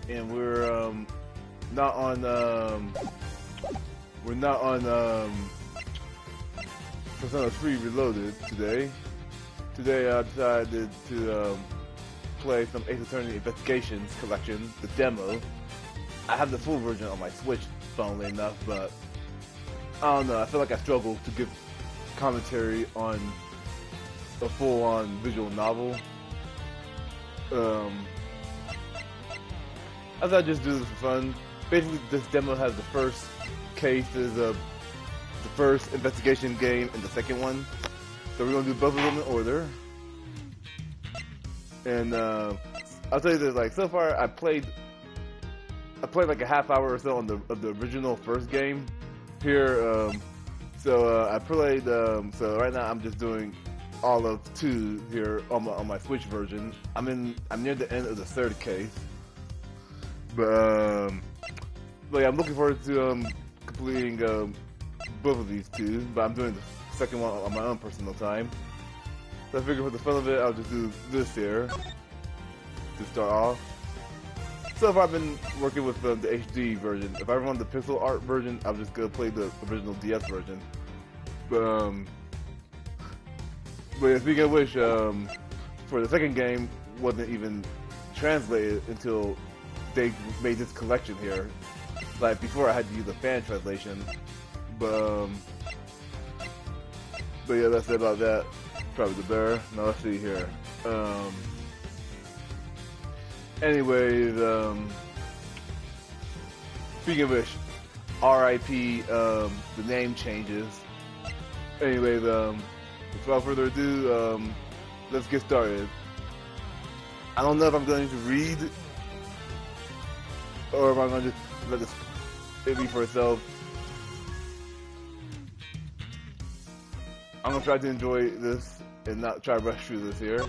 and not on we're not on Persona 3 Reloaded today. Today I decided to play some Ace Attorney Investigations Collection, the demo. I have the full version on my Switch, funnily enough, but I don't know. I feel like I struggle to give commentary on a full-on visual novel. I thought I'd just do this for fun. Basically, this demo has the first cases of the first investigation game and the second one. So we're gonna do both of them in order. And I'll tell you this: like so far, I played like a half hour or so of the original first game. Here, I played. So right now, I'm just doing all of 2 here on my Switch version. I'm near the end of the third case, but yeah, I'm looking forward to completing both of these 2. But I'm doing the second one on my own personal time. So I figured for the fun of it, I'll just do this here to start off. So far, I've been working with the HD version. If I ever want the pixel art version, I'm just gonna play the original DS version. But yeah, speaking of which, for the second game, wasn't even translated until they made this collection here. Like before, I had to use a fan translation. But yeah, that's it about that. Probably the bear. Now let's see here. Anyways, speaking of which, R.I.P. The name changes. Anyways, without further ado, let's get started. I don't know if I'm going to read or if I'm going to just let this read for itself. I'm going to try to enjoy this and not try to rush through this here.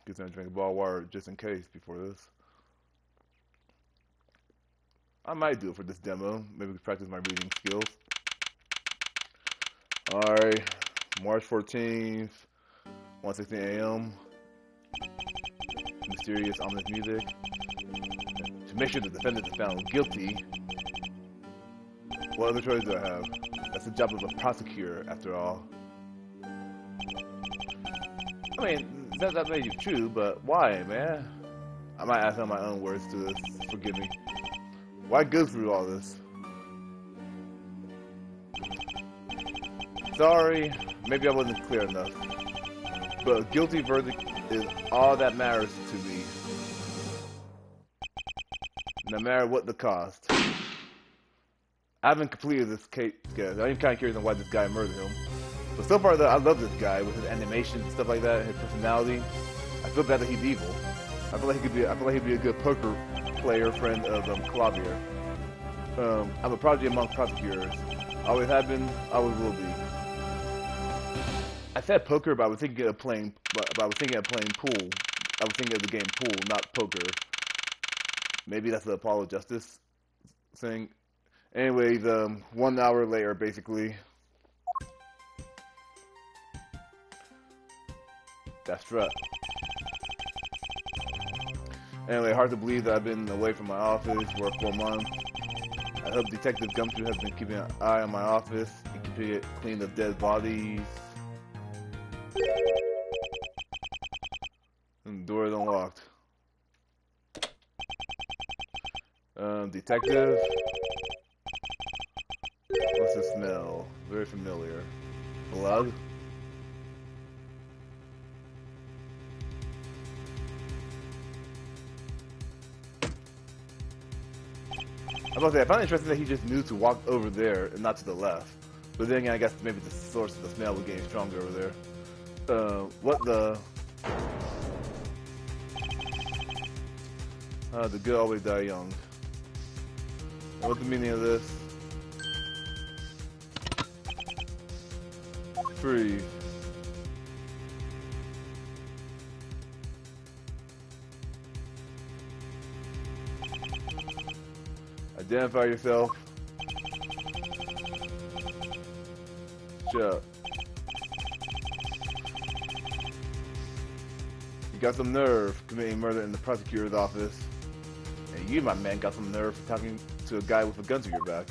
Get some drink a ball of water just in case before this. I might do it for this demo. Maybe we can practice my reading skills. Alright, March 14th, 1:16 a.m. Mysterious, ominous music. To make sure the defendant is found guilty. What other choice do I have? That's the job of a prosecutor, after all. I mean, that may be true, but why, man? I might ask on my own words to this. Forgive me. Why go through all this? Sorry, maybe I wasn't clear enough. But a guilty verdict is all that matters to me. No matter what the cost. I haven't completed this case yet. I'm kind of curious on why this guy murdered him. But so far, though, I love this guy with his animation and stuff like that, his personality. I feel bad that he's evil. I feel like he'd be a good poker player friend of Clavier. I'm a prodigy among prosecutors. Always have been, always will be. I said poker, but I was thinking of playing. But I was thinking of playing pool. I was thinking of the game pool, not poker. Maybe that's the Apollo Justice thing. Anyways, 1 hour later, basically. That's right. Anyway, hard to believe that I've been away from my office for 4 months. I hope Detective Gumshoe has been keeping an eye on my office and keeping it clean of dead bodies. And the door is unlocked. Detective. What's the smell? Very familiar. Blood? I was about to say, I found it interesting that he just knew to walk over there and not to the left. But then again, I guess maybe the source of the smell was getting stronger over there. What the? The good always die young. What's the meaning of this? Free. Identify yourself. Shut up. got some nerve committing murder in the prosecutor's office. And you, my man, got some nerve talking to a guy with a gun to your back.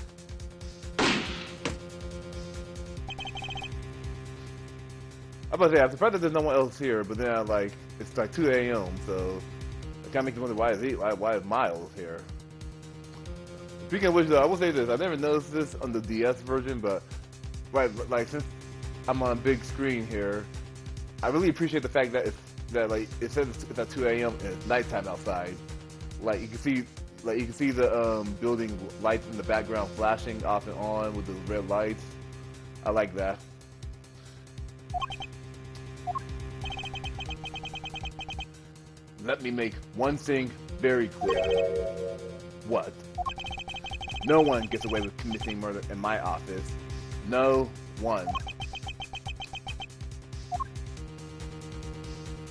I'm about to say, I'm surprised that there's no one else here, but then like it's like 2 a.m. so it kind of makes me wonder why is Miles here. Speaking of which, though, I will say this: I never noticed this on the DS version, but right, like since I'm on a big screen here, I really appreciate the fact that like it says it's at 2 a.m. and it's nighttime outside. Like you can see the building lights in the background flashing off and on with the red lights. I like that. Let me make one thing very clear. What? No one gets away with committing murder in my office. No one.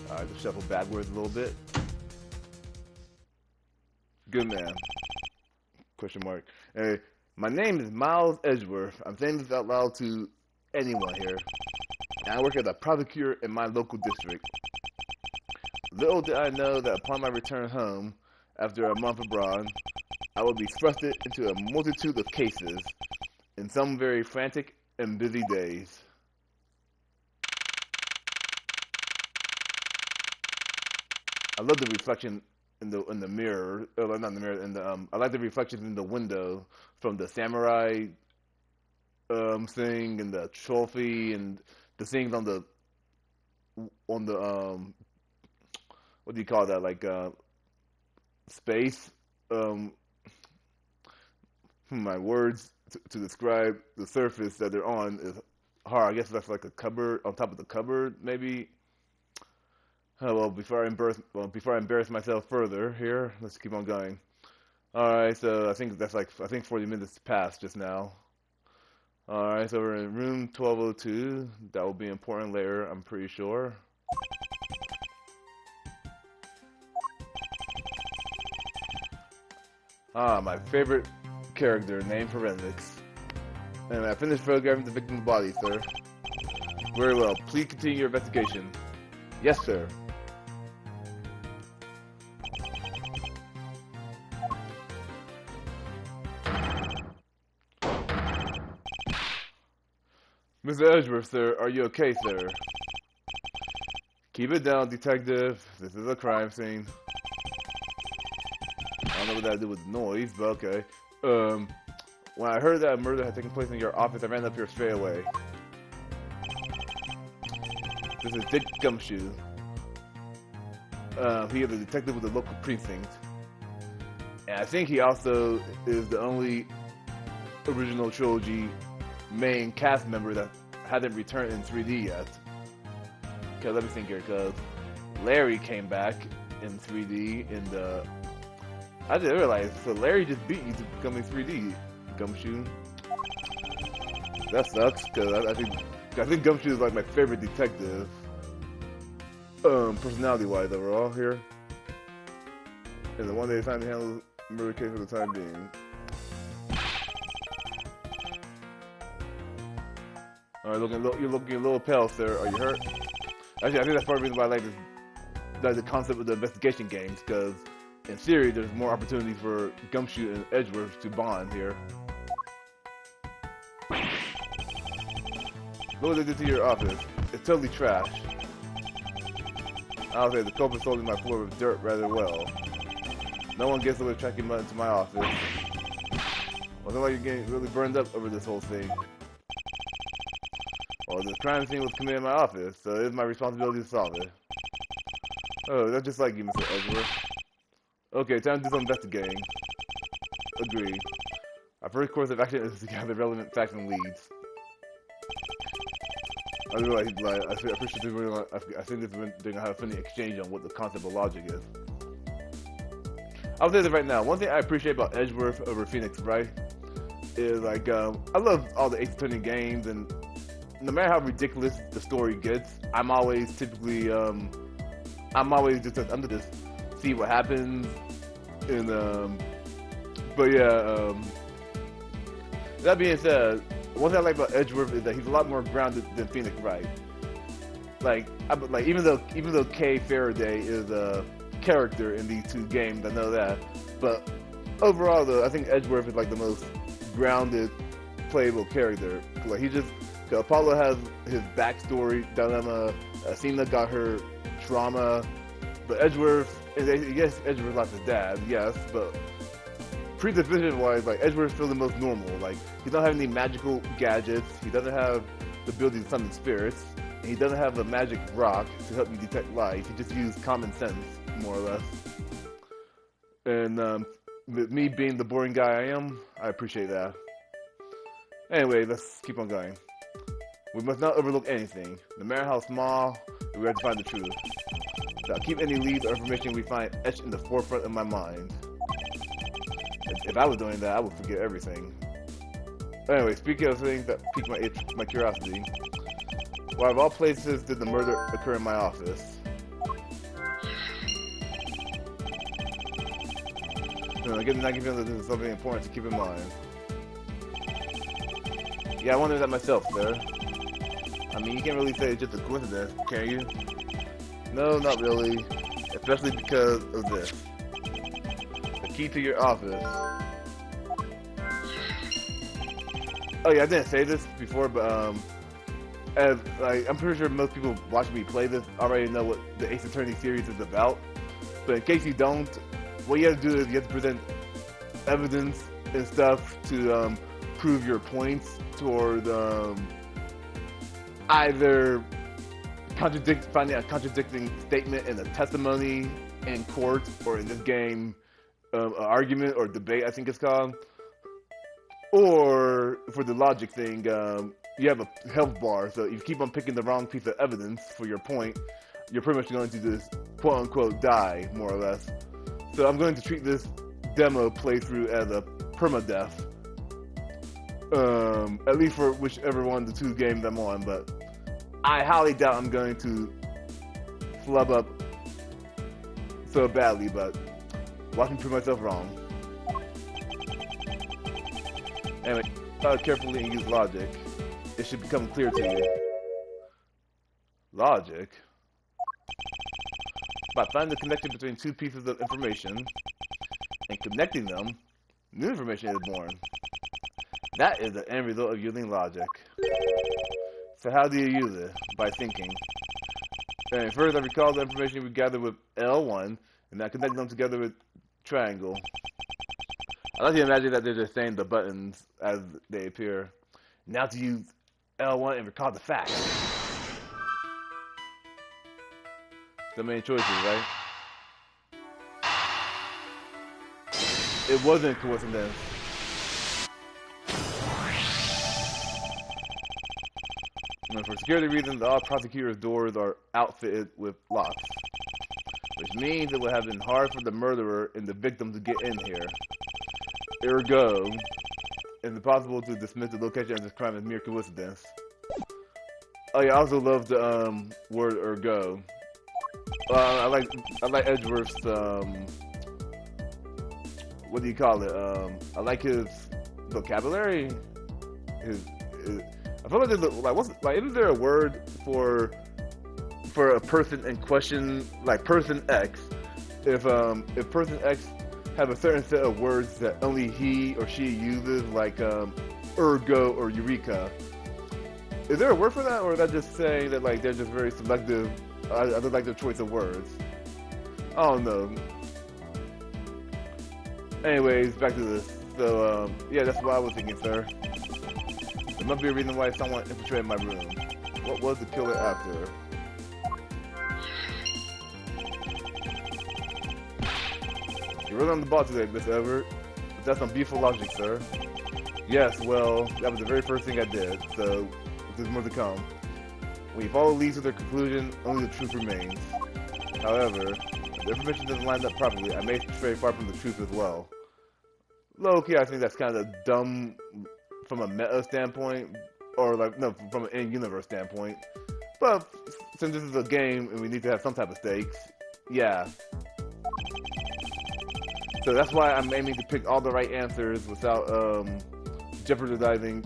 Alright, let's shuffle backwards a little bit. Good man. Question mark. Hey, my name is Miles Edgeworth. I'm saying this out loud to anyone here. And I work as a prosecutor in my local district. Little did I know that upon my return home, after a month abroad, I would be thrusted into a multitude of cases in some very frantic and busy days. I love the reflection in the mirror, not in the mirror, in the I like the reflections in the window from the samurai thing and the trophy and the things on the what do you call that, like space, my words to describe the surface that they're on is hard. I guess that's like a cupboard on top of the cupboard, maybe. Oh, well, before I embarrass myself further here, let's keep on going. All right, so I think 40 minutes passed just now. All right, so we're in room 1202. That will be important later, I'm pretty sure. Ah, my favorite character, named Forensics. And I finished photographing the victim's body, sir. Very well. Please continue your investigation. Yes, sir. Mr. Edgeworth, sir, are you okay, sir? Keep it down, detective. This is a crime scene. I don't know what that had to do with noise, but okay. When I heard that a murder had taken place in your office, I ran up here straight away. This is Dick Gumshoe. He is a detective with the local precinct. And I think he also is the only original trilogy main cast member that hasn't returned in 3D yet. Okay, let me think here, because Larry came back in 3D in the... I didn't realize, so Larry just beat you to becoming 3D, Gumshoe. That sucks, because I think Gumshoe is like my favorite detective, personality-wise overall here. And the one day assigned to handle the murder case for the time being. Alright, you're looking a little pale, sir. Are you hurt? Actually, I think that's part of the reason why I like the concept of the investigation games, because in theory, there's more opportunity for Gumshoe and Edgeworth to bond here. Look what they did to your office. It's totally trash. I'll say the culprit sold my floor with dirt rather well. No one gets away with tracking mud into my office. Well, it's like you're getting really burned up over this whole thing. Well, the crime scene was committed in my office, so it's my responsibility to solve it. Oh, that's just like you, Mr. Edgeworth. Okay, time to do some investigating. Agreed. Our first course of action is to gather relevant facts and leads. I realize, I think they're gonna have a funny exchange on what the concept of logic is. I'll say this right now. One thing I appreciate about Edgeworth over Phoenix Wright is like I love all the Ace Attorney games, and no matter how ridiculous the story gets, I'm always just under this. See what happens, and but yeah. That being said, one thing I like about Edgeworth is that he's a lot more grounded than Phoenix Wright. like even though Kay Faraday is a character in these two games, I know that, but overall though, I think Edgeworth is like the most grounded, playable character. Like he just, Apollo has his backstory dilemma, Athena got her trauma, but Edgeworth, yes, Edgeworth lost his dad, yes, but pre-division wise, like Edgeworth feels the most normal. Like he doesn't have any magical gadgets, he doesn't have the ability to summon spirits, and he doesn't have a magic rock to help you detect lies. He just used common sense, more or less. And with me being the boring guy I am, I appreciate that. Anyway, let's keep on going. We must not overlook anything, no matter how small. We have to find the truth. So I'll keep any leads or information we find etched in the forefront of my mind. If I was doing that, I would forget everything. Anyway, speaking of things that pique my curiosity, why of all places did the murder occur in my office? I get the feeling that this is something important to keep in mind. Yeah, I wonder that myself, sir. I mean, you can't really say it's just a coincidence, can you? No, not really. Especially because of this. The key to your office. Oh yeah, I didn't say this before, but as like, I'm pretty sure most people watching me play this already know what the Ace Attorney series is about. But in case you don't, what you have to do is you have to present evidence and stuff to prove your points toward either finding a contradicting statement in a testimony in court, or in this game, an argument or debate, I think it's called. Or for the logic thing, you have a health bar, so if you keep on picking the wrong piece of evidence for your point, you're pretty much going to just quote-unquote die, more or less. So I'm going to treat this demo playthrough as a permadeath. At least for whichever one of the two games I'm on, but I highly doubt I'm going to flub up so badly, but watch me prove myself wrong. Anyway, carefully and use logic. It should become clear to you. Logic? By finding the connection between two pieces of information and connecting them, new information is born. That is the end result of using logic. So how do you use it? By thinking. And first, I recall the information we gathered with L1, and I connect them together with triangle. I like to imagine that they're just saying the buttons as they appear. Now to use L1 and recall the facts. So many choices, right? It wasn't a coincidence. And for security reasons, all prosecutors' doors are outfitted with locks, which means it would have been hard for the murderer and the victim to get in here. Ergo, it's impossible to dismiss the location of this crime as mere coincidence. Oh yeah, I also love the word ergo. I like Edgeworth's what do you call it? I like his vocabulary. I feel like there's isn't there a word for a person in question, like person X? If person X have a certain set of words that only he or she uses, like ergo or eureka. Is there a word for that, or is that just saying that like they're just very selective? I don't like their choice of words. I don't know. Anyways, back to this. So yeah, that's what I was thinking, sir. There must be a reason why someone infiltrated my room. What was the killer after? You're really on the ball today, Miss Everett. But that's some beautiful logic, sir. Yes, well, that was the very first thing I did, so there's more to come. When you follow leads to their conclusion, only the truth remains. However, if the information doesn't line up properly, I may stray far from the truth as well. Low-key, I think that's kind of dumb from a meta standpoint, or like, no, from an in-universe standpoint. But since this is a game and we need to have some type of stakes, yeah. So that's why I'm aiming to pick all the right answers without jeopardizing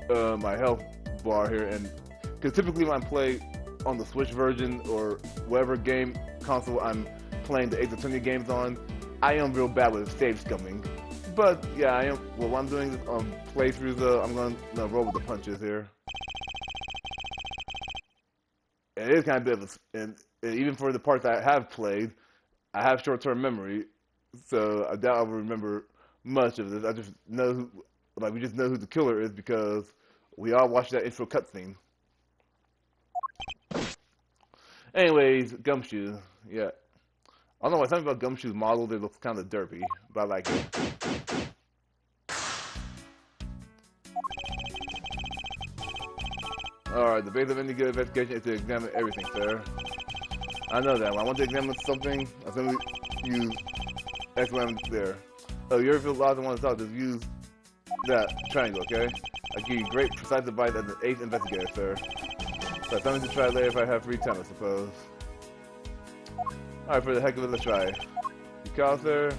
my health bar here. And because typically when I play on the Switch version or whatever game console I'm playing the Ace Attorney games on, I am real bad with save scumming. But yeah, I am. Well, while I'm doing this playthroughs, though, I'm going to roll with the punches here. And it is kind of a bit of and even for the parts I have played, I have short-term memory, so I doubt I'll remember much of this. I just know we just know who the killer is because we all watched that intro cutscene. Anyways, Gumshoe, yeah. I don't know why something about Gumshoe's model, they look kind of derpy, but I like it. Alright, the base of any good investigation is to examine everything, sir. I know that. When I want to examine something, I simply use X when I'm there. Oh, you ever feel lost and want to talk, just use that triangle, okay? I give you great precise advice as an ace investigator, sir. So something to try later if I have free time, I suppose. Alright, for the heck of it, let's try. You call, sir?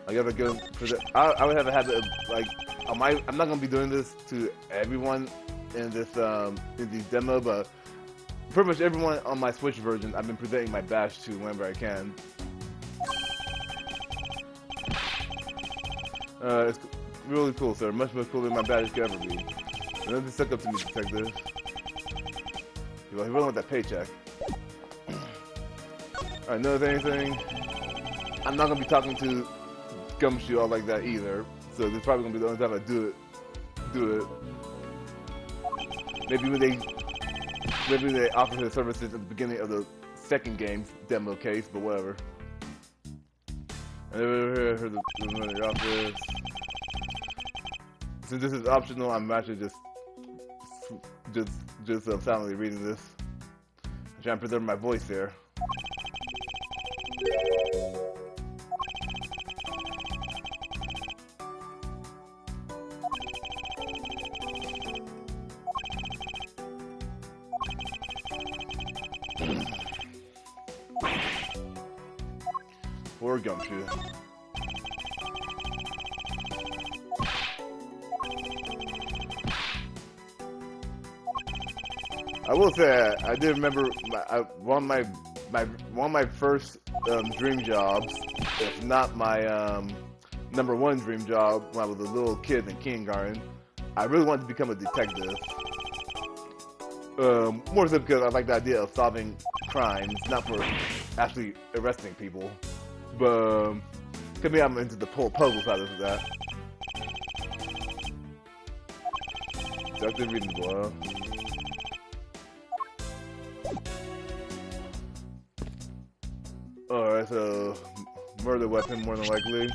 I guess I go for the. I would have a habit of, like, I'm not gonna be doing this to everyone in this in these demo, but pretty much everyone on my Switch version, I've been presenting my bash to whenever I can. It's really cool, sir. Much more cool than my badge could ever be. Don't suck up to me, detective. You really want that paycheck. Alright, another anything. I'm not gonna be talking to Gumshoe all like that either. So this is probably gonna be the only time I do it. Maybe when they offer his services at the beginning of the second game's demo case, but whatever. I never heard the office. Since this is optional, I'm actually just silently reading this. I'm trying to preserve my voice here. Poor Gumshoe. I will say I did remember one of my first dream jobs, if not my #1 dream job when I was a little kid in kindergarten. I really wanted to become a detective. More so because I like the idea of solving crimes, not for actually arresting people. But to me, I'm into the puzzle side of that. Deductive reading blow. Alright, so murder weapon more than likely.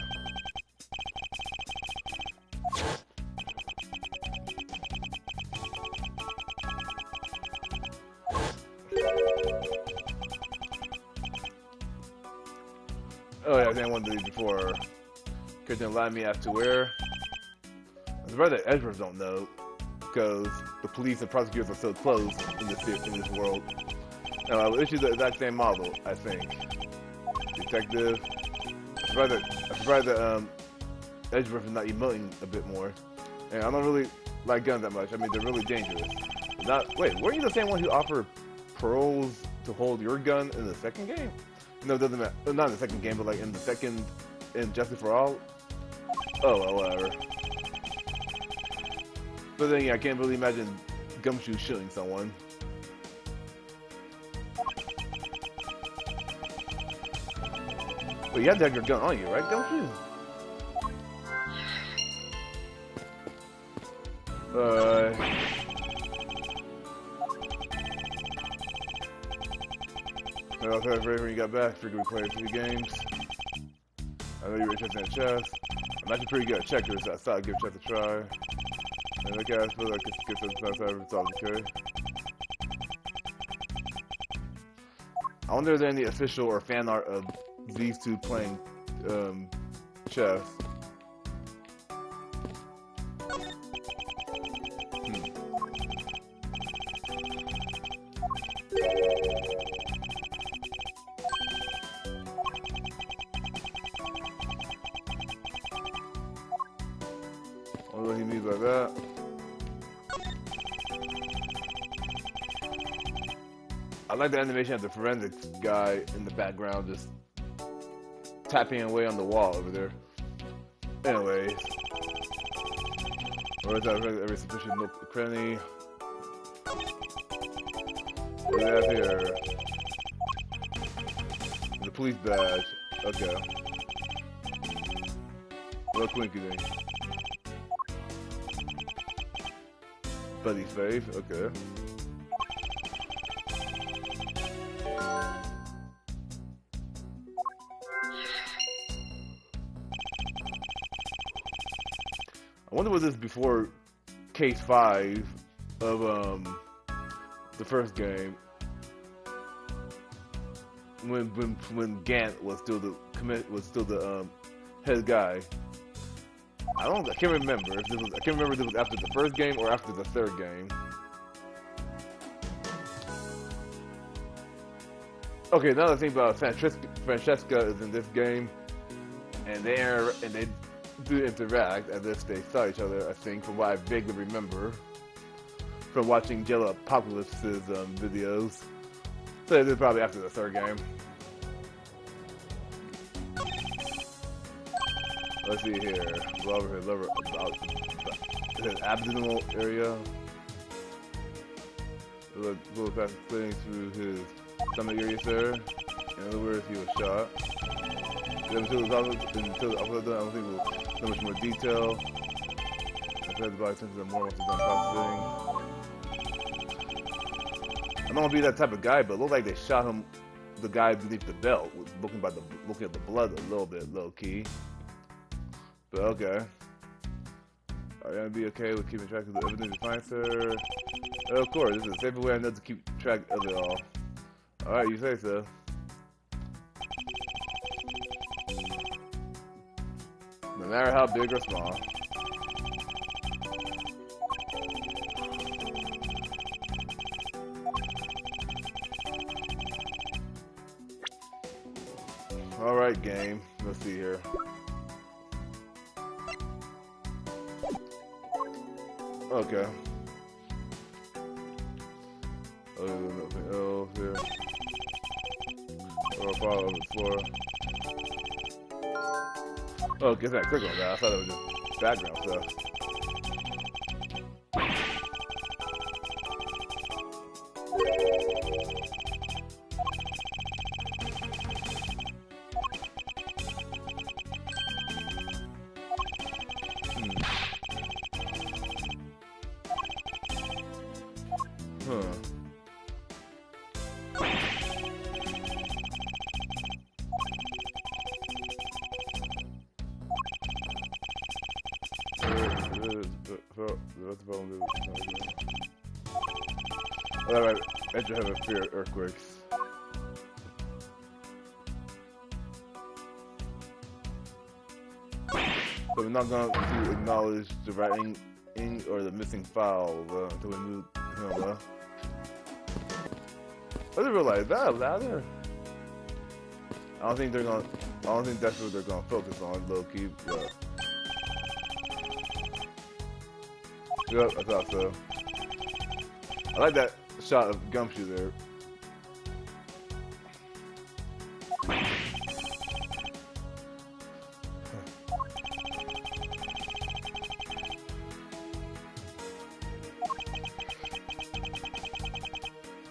Oh yeah, I think I wanted to do before. Couldn't allow me as to where. I'm surprised that editors don't know, because the police and prosecutors are so close in this world. No, I will issue the exact same model, I think. Detective. I'm surprised that Edgeworth is not emoting a bit more. And I don't really like guns that much. I mean, they're really dangerous. Wait, weren't you the same one who offered pearls to hold your gun in the second game? No, it doesn't matter. Not in the second game, but like in the second, in Justice for All. Oh, well, whatever. But then, yeah, I can't really imagine Gumshoe shooting someone. But you have to have your gun on you, right, Gumshoe? I was ready when you got back. Figured we played 3 games. I know you were interested in chess. I'm actually pretty good at checkers, so I thought I'd give chess a try. And look at I suppose I could skip some class however it's all okay. I wonder if there's any official or fan art of these two playing chess. I wonder what he means by that. I like the animation of the forensics guy in the background just tapping away on the wall over there. Anyways. Where's that every suspicion look cranny? What do we have here? The police badge. Okay. What quinky thing? Buddy's face. Okay. I wonder was this before case 5 of the first game when Gant was still the head guy. I can't remember if this was. I can't remember if this was after the first game or after the third game. Okay, now that I think about it, Francesca is in this game, and they do interact as if they saw each other. I think, from what I vaguely remember from watching Jello Apocalypse's videos. So this is probably after the third game. Let's see here. Lover about his abdominal area. A little fast clearing through his stomach area, sir. In other words, he was shot. Until the officer done, I don't think we'll know much more detail. I've heard the body senses are more once it's done processing. I don't want to be that type of guy, but it looked like they shot him, the guy beneath the belt, looking at the blood a little bit, low key. But okay. Are you gonna be okay with keeping track of the evidence you find, sir? Of course, this is the safer way I know to keep track of it all. Alright, you say so. No matter how big or small. Alright, game. Let's see here. Okay. Oh, there's nothing else here. Or fall over the floor. Oh, guess I click on that. I thought it was just background stuff. Alright, I should have a fear of earthquakes. So we're not going to acknowledge the writing in or the missing files until we move him. I didn't realize that louder. I don't think that's what they're gonna focus on, low key. But yep, I thought so. I like that shot of Gumshoe there.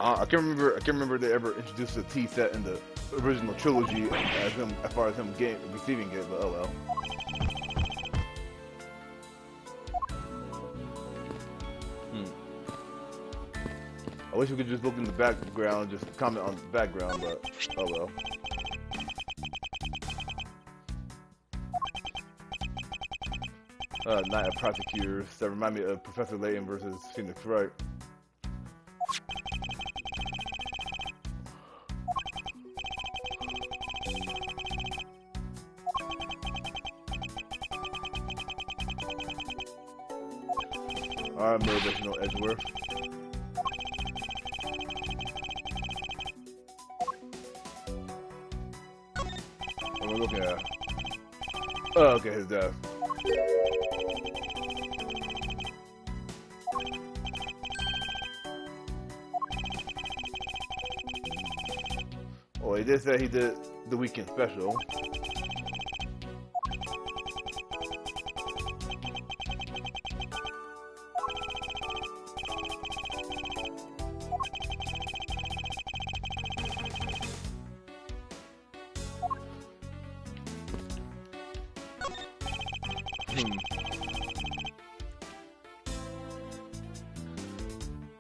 I can't remember they ever introduced a T set in the original trilogy as far as him receiving it, but oh well. I wish we could just look in the background, just comment on the background, but oh well. Night of Prosecutors. That remind me of Professor Layton versus Phoenix Wright. Alright, motivational Edgeworth. What am I looking at? Oh, okay, his death. Oh, he did say he did the weekend special.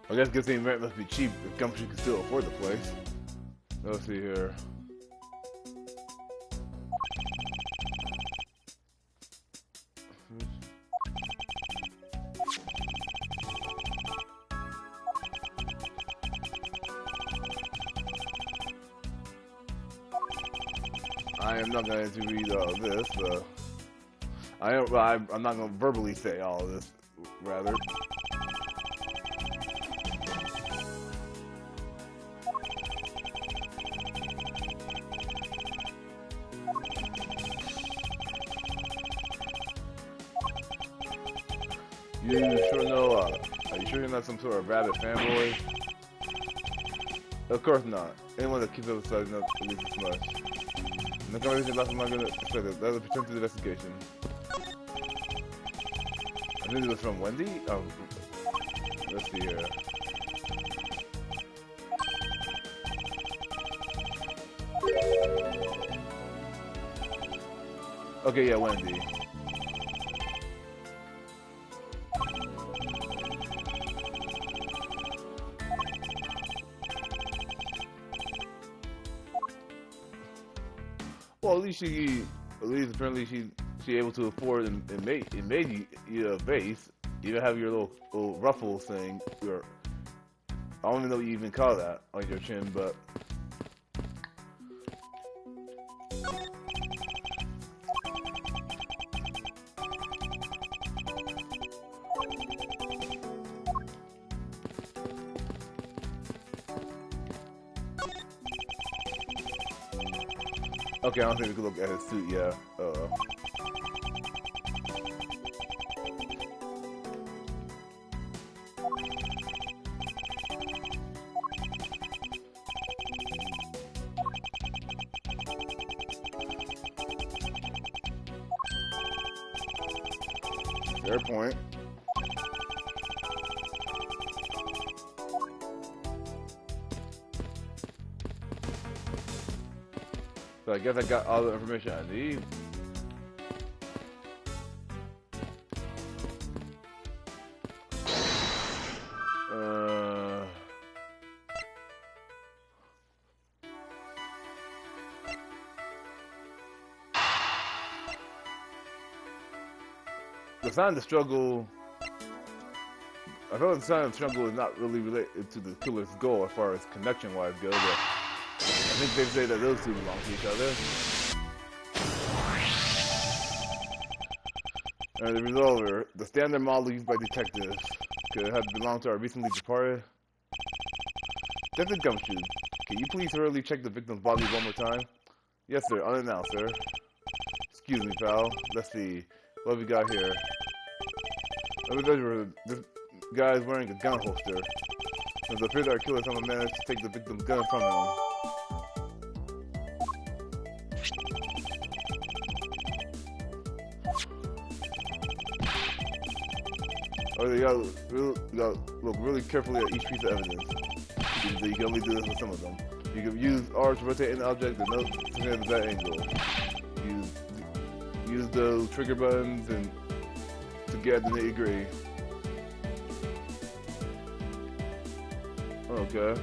I guess good thing rent must be cheap if Gumshoe can still afford the place. Let's see here. I am not going to read all this. I'm not going to verbally say all of this. Rather. You sure know, are you sure you're not some sort of rabid fanboy? Of course not. Anyone that keeps up with size knows at least as much. No conversation about I'm not gonna expect it. That's a pretended investigation. I think it was from Wendy? Oh, let's see here. Okay, yeah, Wendy. Well, at least apparently she able to afford and made you a vase. You even have your little ruffles thing. I don't even know what you even call that on your chin, but okay, I don't think we could look at his suit yet. Fair point. So I guess I got all the information I need. The sign of the struggle. I feel like the sign of the struggle is not really related to the killer's goal as far as connection-wise goes, but I think they say that those two belong to each other. And the revolver, the standard model used by detectives, could have belonged to our recently departed. Detective Gumshoe, can you please thoroughly check the victim's body one more time? Yes, sir. Unannounced, sir. Excuse me, pal. Let's see. What have we got here? This guy is wearing a gun holster. It appears our killer somehow managed to take the victim's gun from him. Oh, you gotta look really carefully at each piece of evidence. You can only do this with some of them. You can use R to rotate an object and note to have that angle. Use those trigger buttons and to get the nitty-gritty. Okay.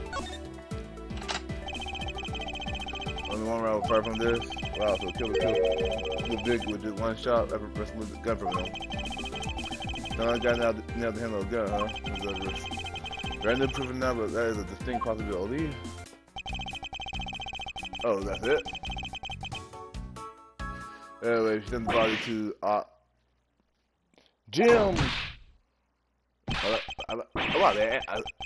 Only one round fire from this. Wow, so killer the big with just one shot after wrestling the gun from him. Now I got nailed the handle of the gun, huh? Random proven now, but that is a distinct possibility. Oh, that's it? Anyway, she sent the body to Jim. I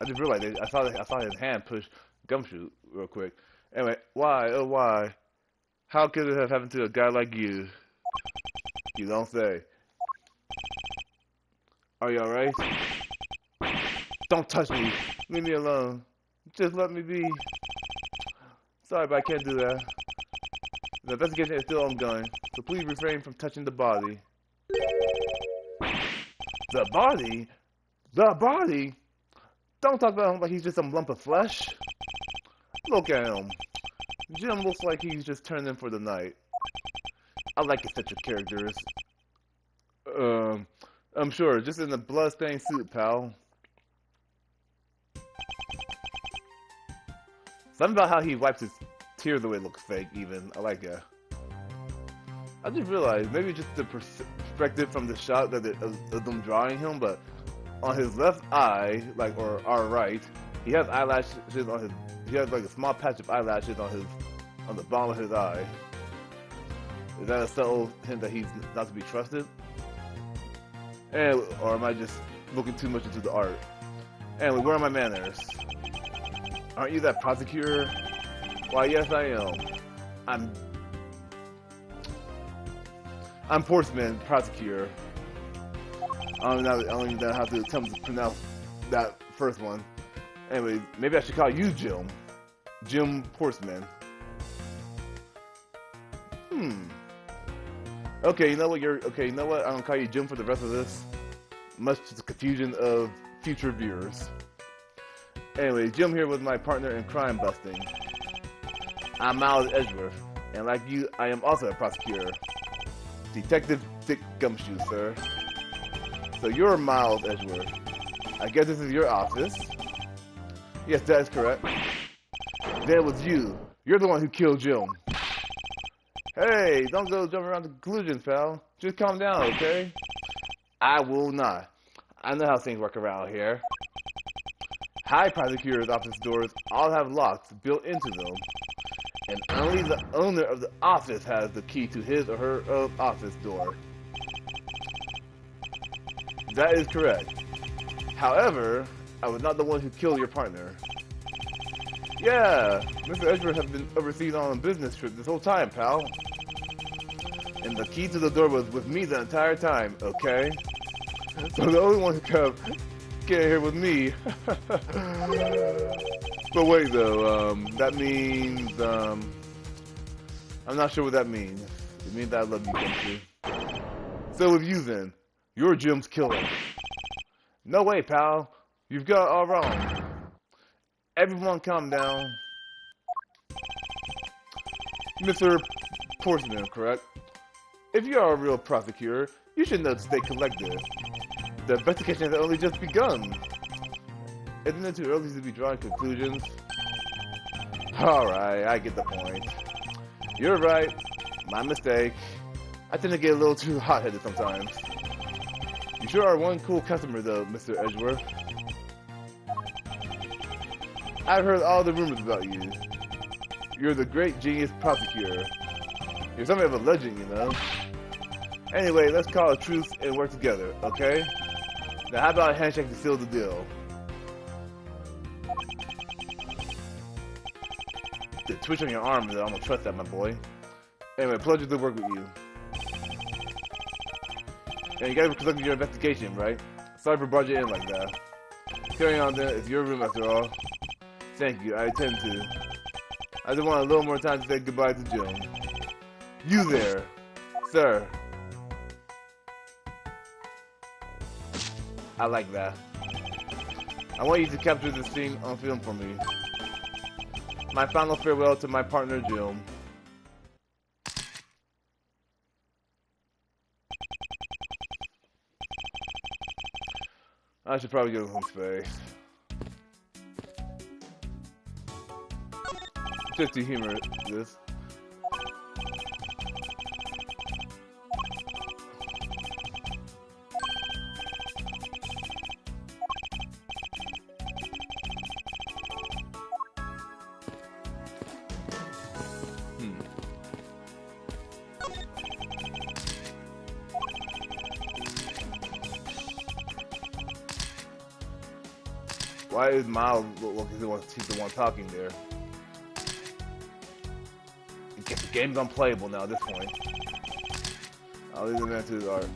just realized I saw his hand push Gumshoe real quick. Anyway, why? Oh, why? How could it have happened to a guy like you? You don't say. Are you alright? Don't touch me. Leave me alone. Just let me be. Sorry, but I can't do that. The investigation is still ongoing, so please refrain from touching the body. The body? The body? Don't talk about him like he's just some lump of flesh. Look at him. Jim looks like he's just turned in for the night. I like eccentric characters. I'm sure, just in a blood-stained suit, pal. Something about how he wipes his tears away looks fake, even. I like that. I just realized, maybe just the perspective from the shot that of them drawing him, but on his left eye, like, or our right, he has eyelashes on his, he has like a small patch of eyelashes on the bottom of his eye. Is that a subtle hint that he's not to be trusted? And, or am I just looking too much into the art? Anyway, where are my manners? Aren't you that prosecutor? Why, yes, I am. I'm Portsman, prosecutor. I don't even know how to attempt to pronounce that first one. Anyway, maybe I should call you Jim. Jim Portsman. Okay, you know what? You know what? I'm gonna call you Jim for the rest of this. Much to the confusion of future viewers. Anyway, Jim here with my partner in crime busting. I'm Miles Edgeworth, and like you, I am also a prosecutor. Detective Dick Gumshoe, sir. So you're Miles Edgeworth. I guess this is your office. Yes, that is correct. Then it was you. You're the one who killed Jim. Hey, don't go jumping around to conclusions, pal. Just calm down, okay? I will not. I know how things work around here. High prosecutor's office doors all have locks built into them, and only the owner of the office has the key to his or her office door. That is correct. However, I was not the one who killed your partner. Yeah, Mr. Edgeworth has been overseas on a business trip this whole time, pal. And the key to the door was with me the entire time, okay? So the only one who could get in here with me. But wait though, that means, I'm not sure what that means. It means that I love you, Gumshoe. So with you then, you're Jim's killer. No way, pal. You've got it all wrong. Everyone calm down. Mr. Portsman, correct? If you are a real prosecutor, you should know to stay collected. The investigation has only just begun. Isn't it too early to be drawing conclusions? Alright, I get the point. You're right. My mistake. I tend to get a little too hot-headed sometimes. You sure are one cool customer though, Mr. Edgeworth. I've heard all the rumors about you. You're the great genius prosecutor. You're something of a legend, you know. Anyway, let's call a truce and work together, okay? Now how about a handshake to seal the deal? The twitch on your arm, I don't trust that, my boy. Anyway, pleasure to work with you. And you guys conducting your investigation, right? Sorry for barging in like that. Carry on then, it's your room after all. Thank you, I intend to. I just want a little more time to say goodbye to Jim. You there, sir. I like that. I want you to capture this scene on film for me. My final farewell to my partner, Jim. I should probably give him some space. Just to humor this. Why is Miles look like he's the one talking there? The game's unplayable now at this point. I'll leave the man to his art.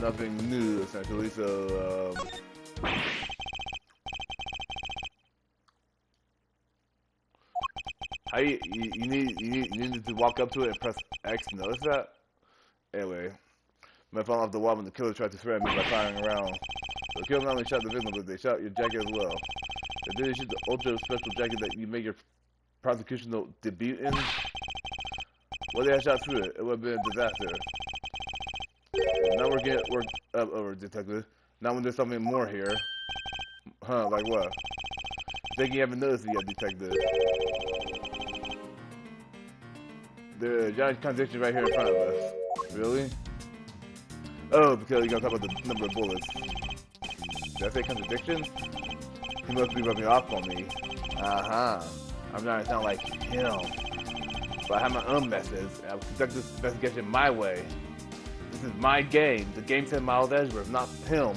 Nothing new, essentially, so, How you need to walk up to it and press X to notice that? Anyway, I fall off the wall when the killer tried to threaten me by firing around. The killer not only shot the victim, but they shot your jacket as well. They did shoot the ultra special jacket that you make your prosecutional debut in. Well, they had shot through it. It would have been a disaster. Now we're getting worked up over, detective. Now when there's something more here. Huh, like what? Think you haven't noticed it yet, detective. There's a giant contradiction right here in front of us. Really? Oh, because you're gonna talk about the number of bullets. Did I say contradiction? He must be rubbing off on me. Uh-huh. I'm trying to sound like him. But I have my own methods, and I will conduct this investigation my way. This is my game. The game said Miles Edgeworth, not him.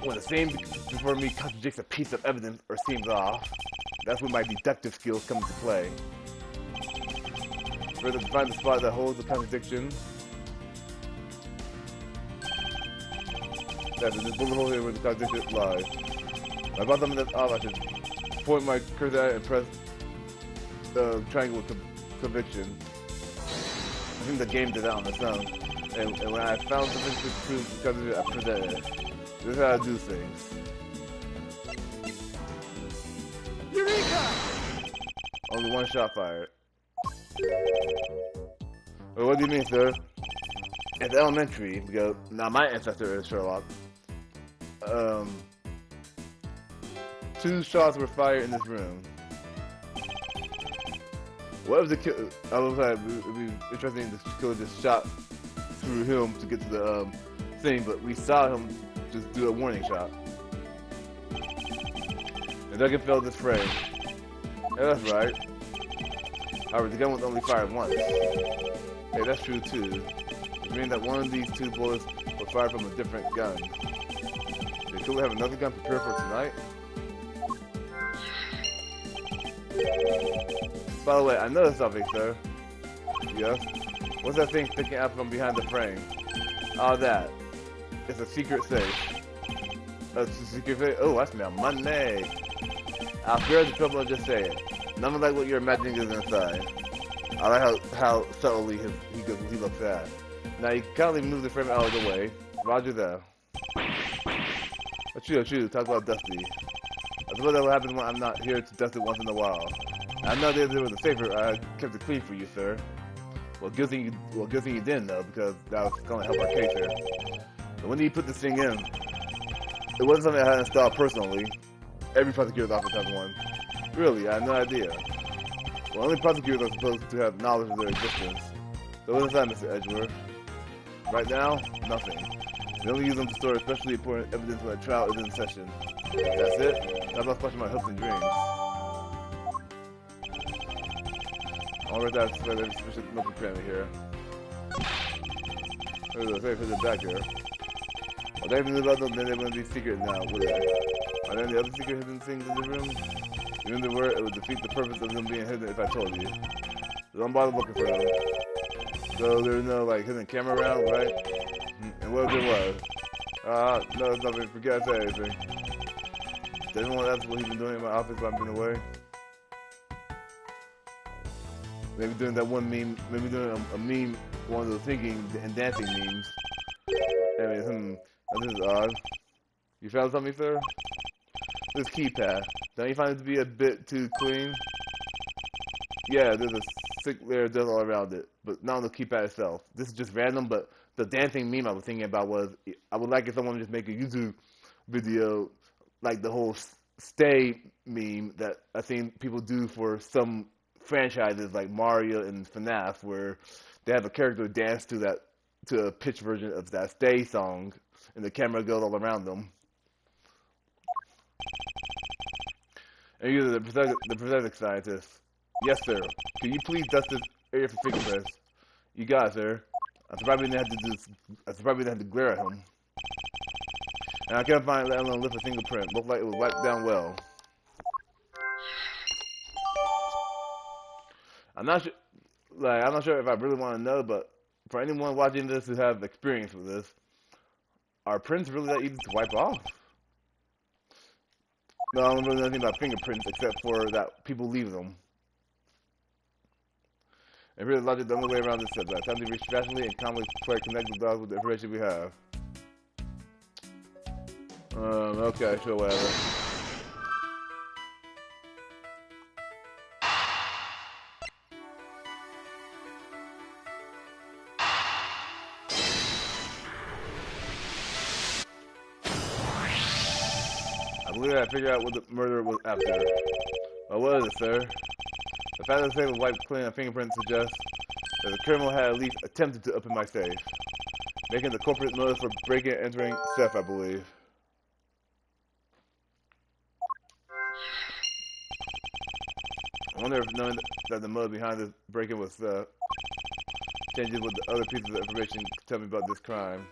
When the same before me contradicts a piece of evidence or seems off, that's when my deductive skills come into play. Further to find the spot that holds the contradiction. That's this bullet hole here where the contradiction lies. I bought something that's off, I should point my cursor at it and press the triangle with conviction. I think the game did that on its own. And when I found something to prove the contradiction, I presented it. This is how I do things. Eureka! Only one shot fired. Well, what do you mean, sir? It's elementary, because now my ancestor is Sherlock. 2 shots were fired in this room. What if the killer? I was like, it'd be interesting if the killer just shot through him to get to the thing, but we saw him just do a warning shot. And Duncan failed this frame. Yeah, that's right. However, the gun was only fired once. Hey, that's true too. It means that one of these 2 bullets was fired from a different gun. Did the killer have another gun prepared for tonight? By the way, I noticed something, sir. Yes? What's that thing sticking out from behind the frame? Oh, that. It's a secret safe. That's a secret safe? Oh, that's me on Monday. I'll spare the trouble and just say it. Nothing like what you're imagining is inside. I like how subtly he looks at. Now you kindly move the frame out of the way. Roger that. True. Talk about Dusty. I suppose that will happen when I'm not here to dust it once in a while. I know that there was a safer. I kept it clean for you, sir. Well, good thing you didn't, though, because that was going to help our case here. But when you put this thing in, it wasn't something I had installed personally. Every prosecutor's office has one. Really, I had no idea. Well, only prosecutors are supposed to have knowledge of their existence. So what's that, Mr. Edgeworth? Right now, nothing. We only use them to store especially important evidence when a trial is in session. That's it? How about crushing my hopes and dreams? I'll write that sufficient milk cranny here. There's a safe hidden back here. Well, they even knew about them, then they wouldn't be secret now, would they? Are there any other secret hidden things in the room? Even if there were, it would defeat the purpose of them being hidden if I told you. So don't bother looking for them. So there's no, like, hidden camera around, right? And what if there was? No, it's nothing. Forget I said anything. Does anyone ask what he's been doing in my office while I've been away? Maybe doing that one meme, maybe doing a meme, one of those thinking and dancing memes. I mean, this is odd. You found something, sir? This keypad. Don't you find it to be a bit too clean? Yeah, there's a thick layer of dust all around it, but not on the keypad itself. This is just random, but the dancing meme I was thinking about was, I would like if someone would just make a YouTube video, like the whole stay meme that I've seen people do for some franchises like Mario and FNAF, where they have a character dance to a pitch version of that stay song, and the camera goes all around them. And you're the prosthetic scientist. Yes, sir. Can you please dust this area for fingerprints? You got it, sir. I'm surprised we didn't have to glare at him. And I can't find let alone lift a fingerprint. Looked like it was wiped down well. I'm not sure if I really want to know, but for anyone watching this who have experience with this, Are prints really that easy to wipe off? No, I don't really know anything about fingerprints except for that people leave them. And really logic the only way around this subject. Time to reach rationally and calmly connect the dots with the information we have. Okay, sure, whatever. I believe I figured out what the murder was after. Well, what is it, sir? The fact that the safe was wiped clean and fingerprints suggests that the criminal had at least attempted to open my safe, making the corporate motive for breaking and entering safe, I believe. I wonder if knowing that the motive behind this break-in was changes with the other pieces of information could tell me about this crime.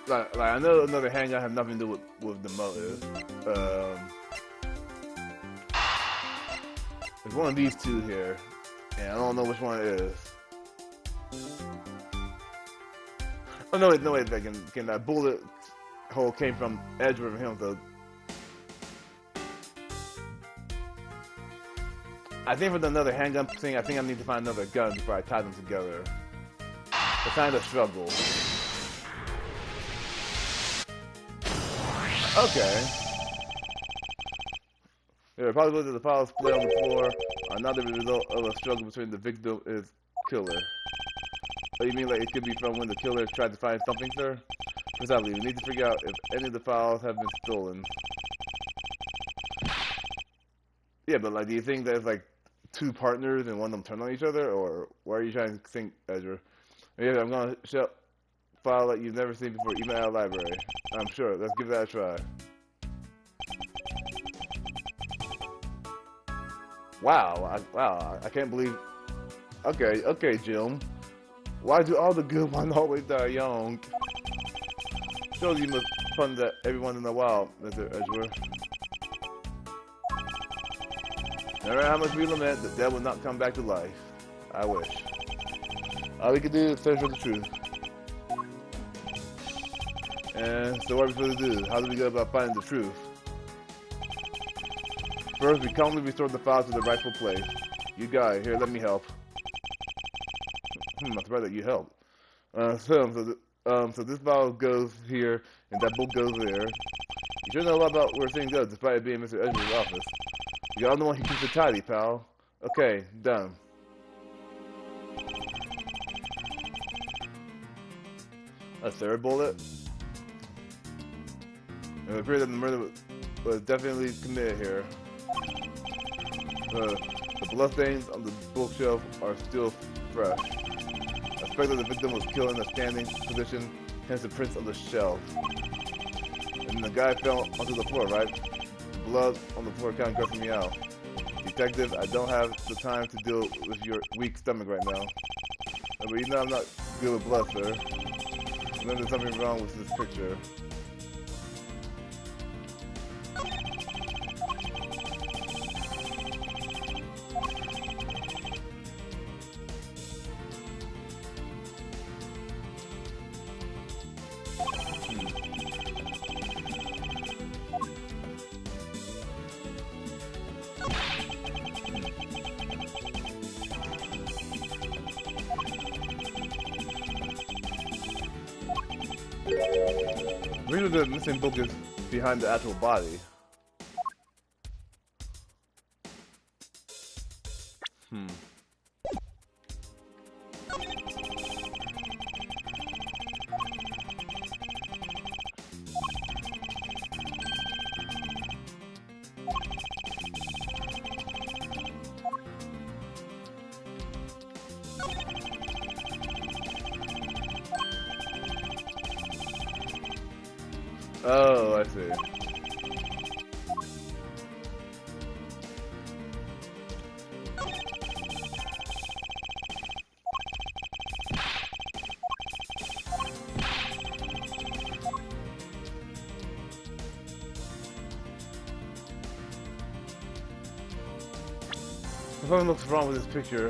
Like I know another hangout has nothing to do with the motive. There's one of these two here, and I don't know which one it is. Oh no wait, again, that bullet hole came from Edgeworth and him, so I think for another handgun thing, I think I need to find another gun before I tie them together. It's kind of a struggle. Okay. There are possibilities that the piles split on the floor are not the result of a struggle between the victim and his killer. What do you mean, like it could be from when the killer tried to find something, sir? Precisely, we need to figure out if any of the files have been stolen. Yeah, but like, do you think there's like two partners and one of them turn on each other, or why are you trying to think, Ezra? Yeah, I'm gonna show a file that you've never seen before, even at our library. I'm sure. Let's give that a try. Wow, I can't believe. Okay, Jim. Why do all the good ones always die young? Shows you must fun that everyone in the wild, Mr. Edgeworth. No matter how much we lament, the dead will not come back to life. I wish. All we can do is search for the truth. And so what are we supposed to do? How do we go about finding the truth? First, we calmly restore the files to their rightful place. You got it. Here, let me help. I'm surprised that you helped. So this file goes here, and that book goes there. You sure know a lot about where things go, despite it being Mr. Edgeworth's office. You're the one who keeps it tidy, pal. Okay, done. A third bullet? It appears that the murder was definitely committed here. The bloodstains on the bookshelf are still fresh. I suspect that the victim was killed in a standing position, hence the prints on the shelf. And the guy fell onto the floor, right? The blood on the floor kind of grossing me out. Detective, I don't have the time to deal with your weak stomach right now. But you know I'm not good with blood, sir. And then there's something wrong with this picture. Maybe the missing book is behind the actual body. Oh, I see. Something looks wrong with this picture.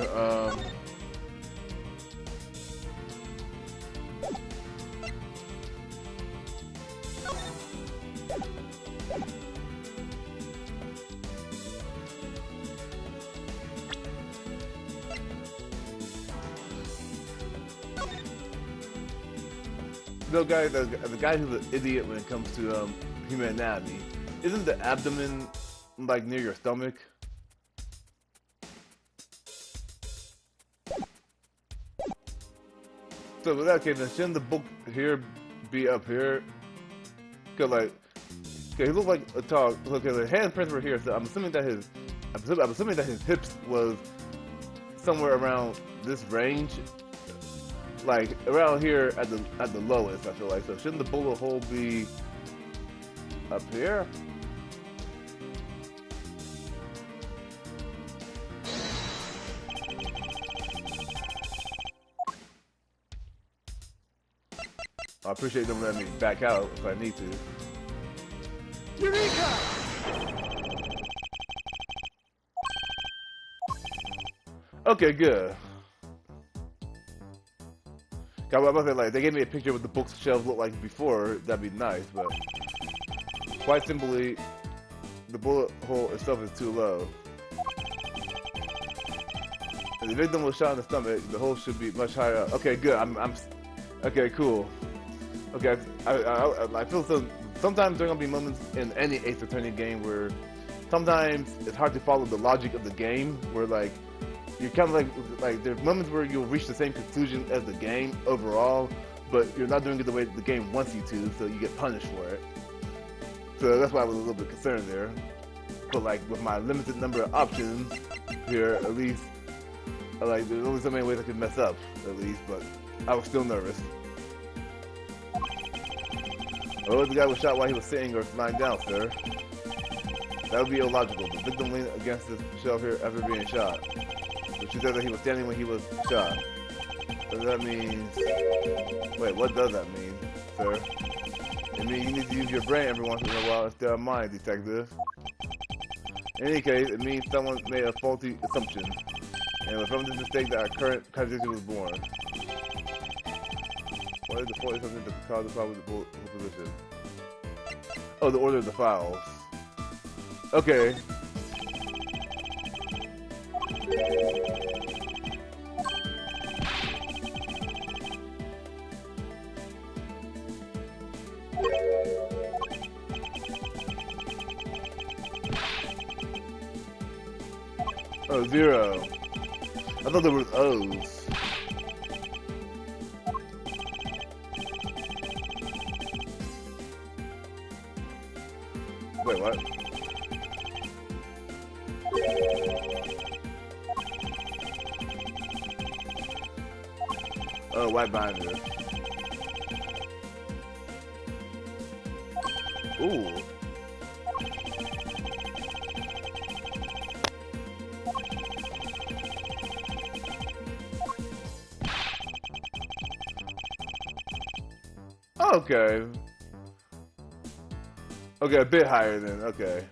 The guy who's an idiot when it comes to human anatomy. Isn't the abdomen like near your stomach? So with that case, then shouldn't the book here be up here? Cause like, okay, he looks like a tall. Okay, the handprints were here, so I'm assuming that his hips was somewhere around this range, like around here at the lowest. I feel like so. Shouldn't the bullet hole be up here? I appreciate them letting me back out if I need to. Eureka! Okay, good. God, I was about to say, like, they gave me a picture of what the bookshelves looked like before. That'd be nice, but quite simply, the bullet hole itself is too low. If the victim was shot in the stomach, the hole should be much higher up. Okay, good. Okay, cool. Okay, I feel so. Sometimes there are gonna be moments in any Ace Attorney game where sometimes it's hard to follow the logic of the game. Where like you're kind of like there's moments where you'll reach the same conclusion as the game overall, but you're not doing it the way the game wants you to, so you get punished for it. So that's why I was a little bit concerned there. But like with my limited number of options here, at least like there's only so many ways I could mess up, at least. But I was still nervous. Oh, the guy was shot while he was sitting or lying down, sir. That would be illogical. The victim leaned against the shelf here after being shot. But she said that he was standing when he was shot. So that means... Wait, what does that mean, sir? It means you need to use your brain every once in a while instead of mine, detective. In any case, it means someone made a faulty assumption. And it was from this mistake that our current contradiction was born. What is the faulty assumption that caused the problem with the bullet position? Oh, the order of the files. Okay. Oh, 0. I thought there was O's. Wait, what? Oh, white binder. Ooh. Okay. Okay, a bit higher then. Okay.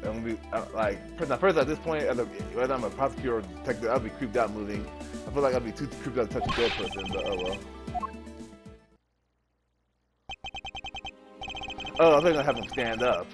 I'm gonna be like first at this point, whether I'm a prosecutor or detective, I'll be creeped out moving. I feel like I'd be too creeped out to touch a dead person, but oh well. Oh, I think I'm gonna have him stand up.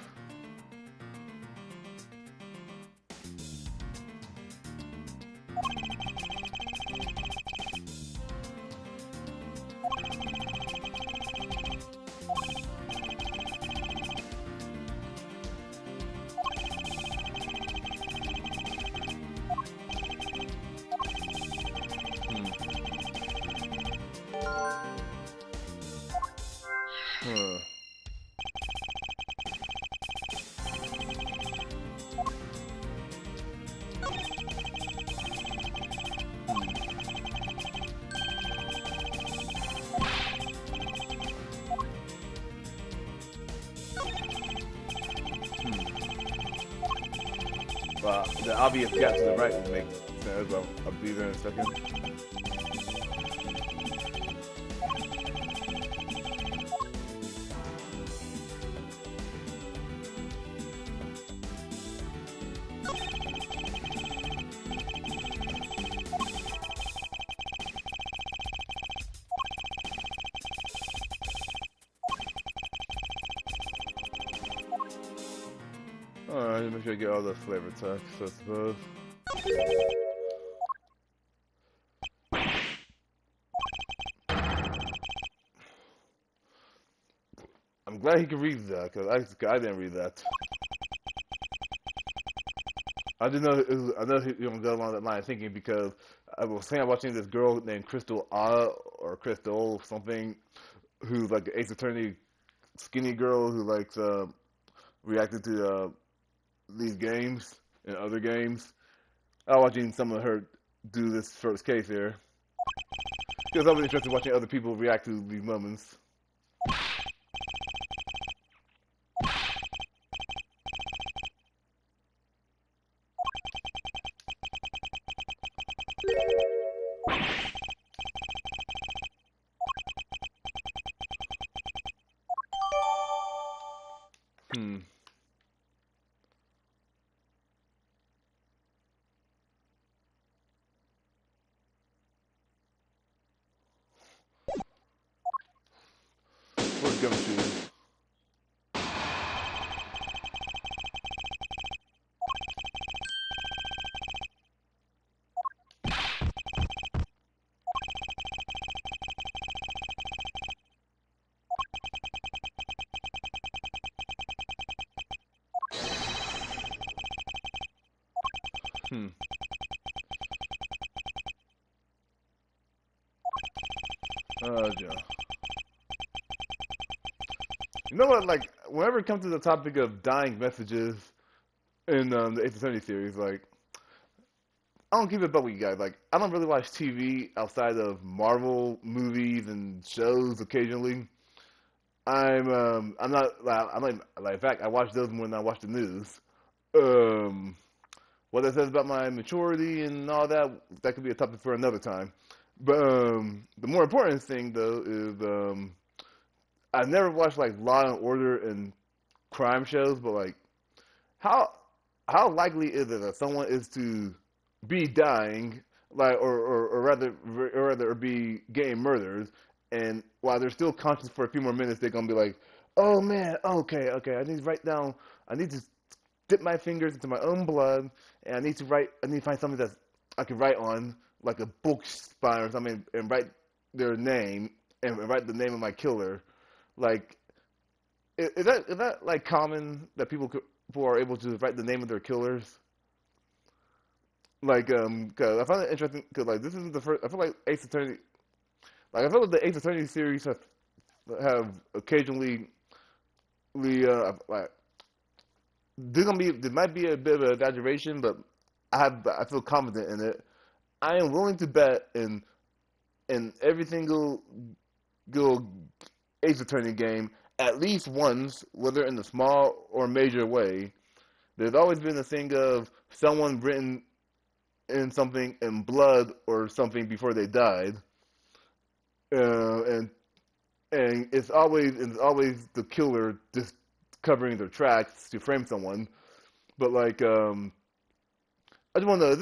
Well, the obvious gap to the right would make sense. I'll be there in a second. Alright, make sure I get all the flavor text, I suppose. I'm glad he could read that, because I didn't read that. I didn't know I know he was go along that line of thinking because I was saying watching this girl named Crystal or Crystal something who's like an Ace Attorney skinny girl who likes reacted to these games and other games. I was watching some of her do this first case here because I was interested in watching other people react to these moments. Hmm. Where's Gumshoe? Hmm. Oh, Joe. You know what? Like, whenever it comes to the topic of dying messages in the Ace Attorney series, like, I don't keep it up with you guys. Like, I don't really watch TV outside of Marvel movies and shows occasionally. I'm not like in fact I watch those when I watch the news. Um, what that says about my maturity and all that could be a topic for another time. But the more important thing though is I've never watched like Law and Order and crime shows, but like how how likely is it that someone is to be dying, like or rather be getting murdered, and while they're still conscious for a few more minutes, they're gonna be like, oh man, okay, I need to write down, I need to dip my fingers into my own blood, and I need to find something that I can write on, like a book spine or something, and write their name and write the name of my killer, like. Is that like common that people are able to write the name of their killers? Like, cause I find it interesting because like this isn't the first. I feel like Ace Attorney, like I feel like the Ace Attorney series have occasionally, like there might be a bit of an exaggeration, but I feel confident in it. I am willing to bet in every single go Ace Attorney game at least once, whether in a small or major way. There's always been a thing of someone written in something in blood or something before they died, and it's always the killer just covering their tracks to frame someone. But like, I just want to know: is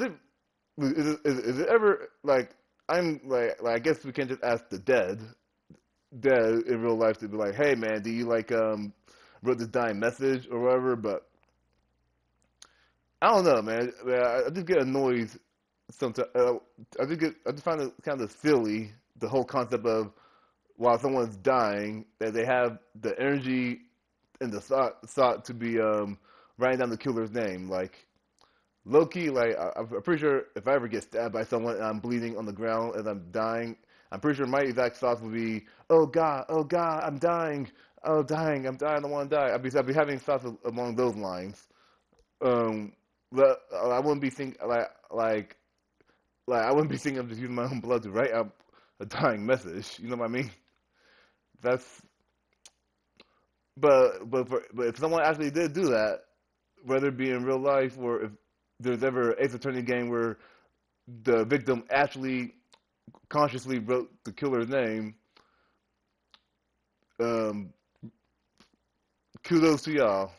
it ever like I guess we can't just ask the dead in real life to be like, hey man, do you like wrote this dying message or whatever? But I don't know, man. I just get annoyed sometimes. I just find it kind of silly the whole concept of while someone's dying that they have the energy and the thought to be writing down the killer's name. Like low key, like I'm pretty sure if I ever get stabbed by someone and I'm bleeding on the ground and I'm dying, I'm pretty sure my exact thoughts would be, oh God, I'm dying, oh dying, I'm dying, I don't want to die. I'd be having thoughts along those lines. Um, but I wouldn't be think like I wouldn't be thinking of just using my own blood to write out a dying message. You know what I mean? That's but if someone actually did do that, whether it be in real life or if there's ever an Ace Attorney game where the victim actually consciously wrote the killer's name, um, kudos to y'all.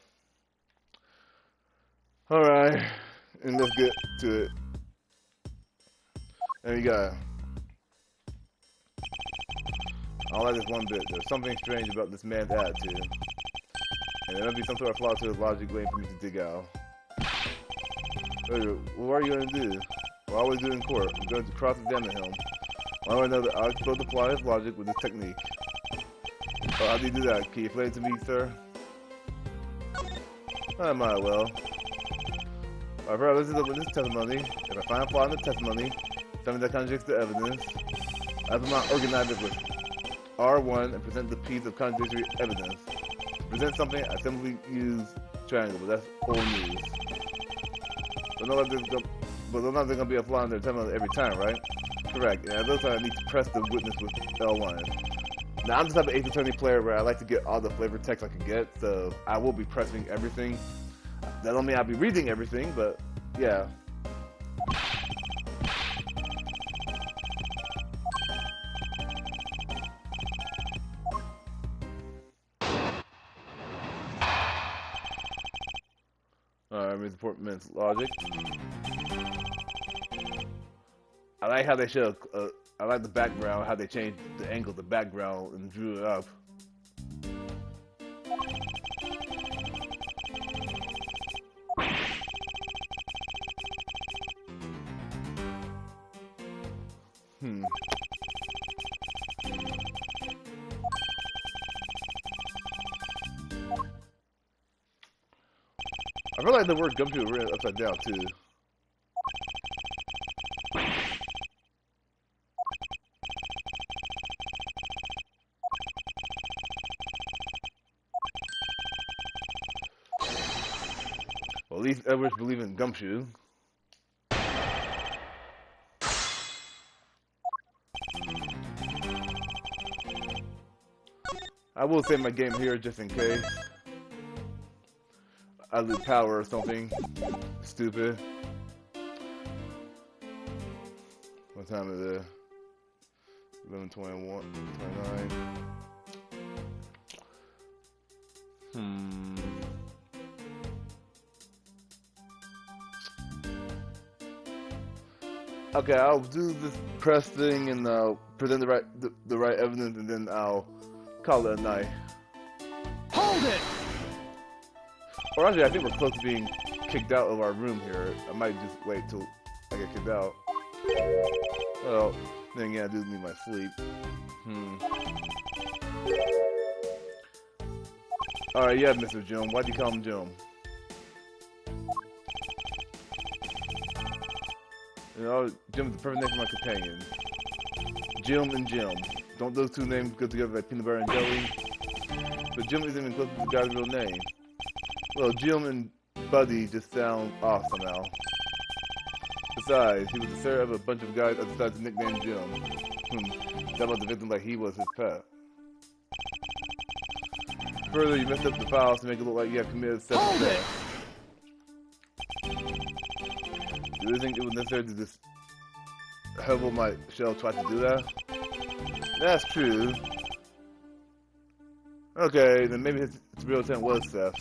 Alright, and let's get to it. There you go. I don't like this one bit. There's something strange about this man's attitude. And there must be some sort of flaw to his logic waiting for me to dig out. What are you going to do? What I always do in court. I'm going to cross-examine him. Why do I know that I'll explode the flaw of his logic with this technique? Oh, how do you do that? Can you explain it to me, sir? I might well. Alright, let's look at this testimony. If I find a flaw in the testimony, something that contradicts the evidence, I have to organize it with R1 and present the piece of contradictory evidence. To present something, I simply use triangle, but that's old news. But no, there's not going to be a flaw in their testimony every time, right? Correct. And at those times, I need to press the witness with L1. Now, I'm just type of Ace Attorney player where I like to get all the flavor text I can get, so I will be pressing everything. That don't mean I'll be reading everything, but yeah. Reinforcement logic. I like how they show. I like the background, how they changed the angle of the background and drew it up. I feel like the word gumshoe is written upside down too. Well, at least Edwards believe in gumshoe. I will save my game here just in case I lose power or something stupid. What time is it? 11:21, 29. Okay, I'll do this press thing and I'll present the right evidence and then I'll call it a night. Hold it! Or actually, I think we're close to being kicked out of our room here. I might just wait till I get kicked out. Well, then again, I do need my sleep. Alright, yeah, Mr. Jim. Why'd you call him Jim? You know, Jim's the perfect name for my companion. Jim and Jim. Don't those two names go together like peanut butter and jelly? But Jim isn't even close to the guy's real name. Well, Jim and Buddy just sound off somehow. Besides, he was the sir of a bunch of guys that decided to nickname Jim. That about the victim like he was his pet. Further, you messed up the files to make it look like you have committed self-defense. Do you think it was necessary to just disable my shell try to do that? That's true. Okay, then maybe his real intent was theft.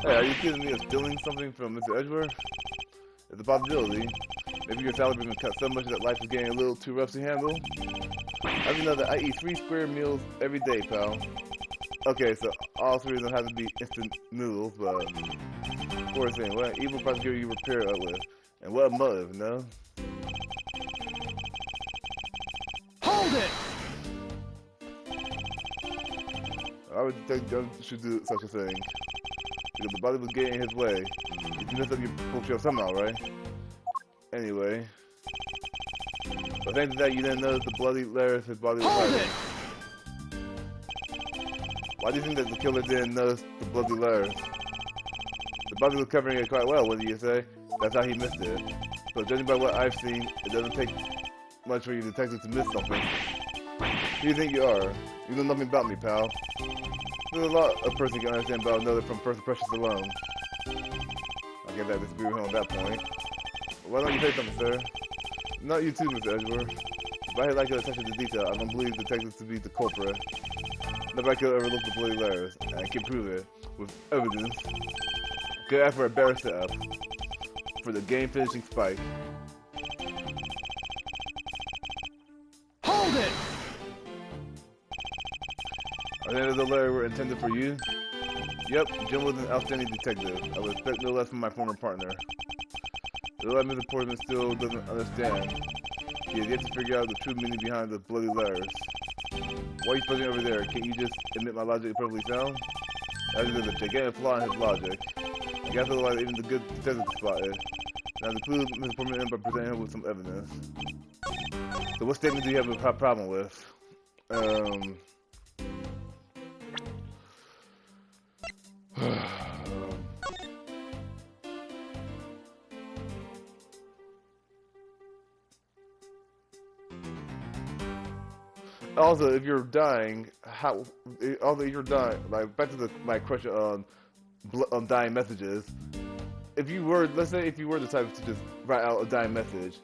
Hey, are you accusing me of stealing something from Mr. Edgeworth? It's a possibility. Maybe your salary has been cut so much that life is getting a little too rough to handle. How do you know that I eat 3 square meals every day, pal? Okay, so all 3 of them have to be instant noodles, but... Poor thing, what evil prosecutor you were paired up with? And what a motive, no? Hold it! I would think Gunn should do such a thing. Because the body was getting in his way. You messed up your bookshelf somehow, right? Anyway. But thanks to that, you didn't notice the bloody layers his body was hiding. Why do you think that the killer didn't notice the bloody layers? The body was covering it quite well, what do you say? That's how he missed it. So judging by what I've seen, it doesn't take much for your detective to miss something. Who do you think you are? You know nothing about me, pal. There's a lot a person can understand about another from first impressions alone. I guess I disagree with him on that point. Why don't you say something, sir? Not you too, Mr. Edgeworth. If I had like your attention to detail, I don't believe detectives to be the culprit. Nobody could overlook the bloody letters, and I can prove it with evidence. Good ask for a better setup for the game finishing spike. Hold it! Are the end of the letter were intended for you? Yep, Jim was an outstanding detective. I would expect no less from my former partner. Though Mr. Portman still doesn't understand. He has yet to figure out the true meaning behind the bloody letters. Why are you fussing over there? Can't you just admit my logic is perfectly sound? Actually, there's a gigantic flaw in his logic. I guess otherwise even the good detective spotted. Now to clue Mr. Portman in by presenting him with some evidence. So what statement do you have a problem with? Also, if you're dying, how? Also, if you're dying, like back to my question on dying messages. If you were, let's say, if you were the type to just write out a dying message,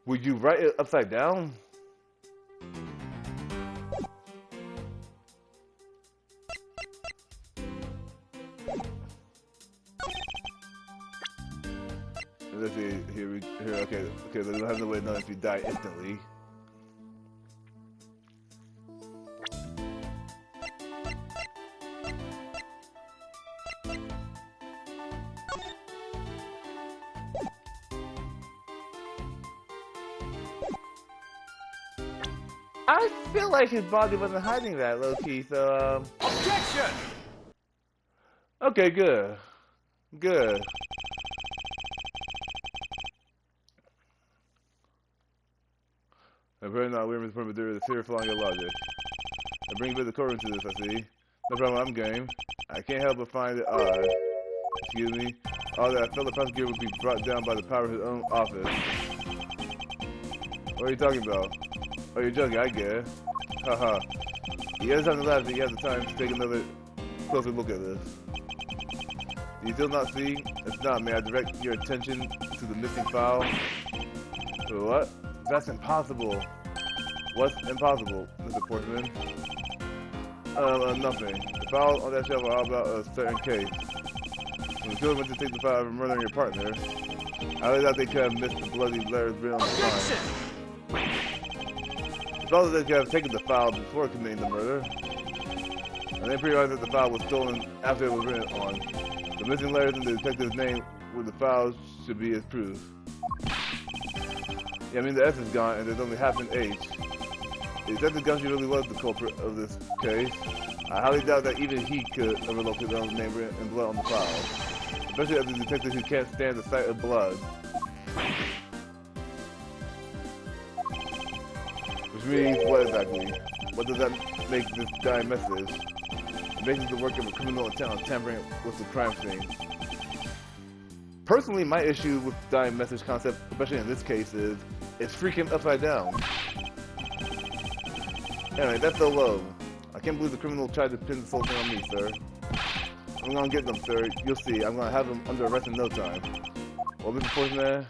would you write it upside down? Let's see, here, okay, we don't have no way to know if you die instantly. I feel like his body wasn't hiding that low-key, so, Objection! Okay, good. Good. I'm very not weird, Mr. There is a serious flaw in your logic. I bring you to the courtroom to this, I see. No problem, I'm game. I can't help but find it odd. Excuse me? Odd that I felt the prosecutor would be brought down by the power of his own office. What are you talking about? Oh, you're joking, I get it. Haha. He has time to laugh, but he has the time to take another closer look at this. Do you still not see? If not, may I direct your attention to the missing file? What? That's impossible. What's impossible, Mr. Portman? Nothing. The files on that shelf are all about a certain case. When the killer went to take the file of murdering your partner, I really thought they could have missed the bloody letters written on the file. The fellow that could have taken the file before committing the murder, and then realized that the file was stolen after it was written on. The missing letters in the detective's name with the file should be as proof. Yeah, I mean the S is gone and there's only half an H. If Detective Gumshoe really was the culprit of this case, I highly doubt that even he could overlook his own name and blood on the file. Especially as a detective who can't stand the sight of blood. Which means what exactly? What does that make this dying message? It makes it the work of a criminal intent on tampering with the crime scene. Personally, my issue with the dying message concept, especially in this case, is it's freaking upside down. Anyway, that's so low. I can't believe the criminal tried to pin this whole thing on me, sir. I'm gonna get them, sir. You'll see. I'm gonna have them under arrest in no time. Well, Mr. Portman,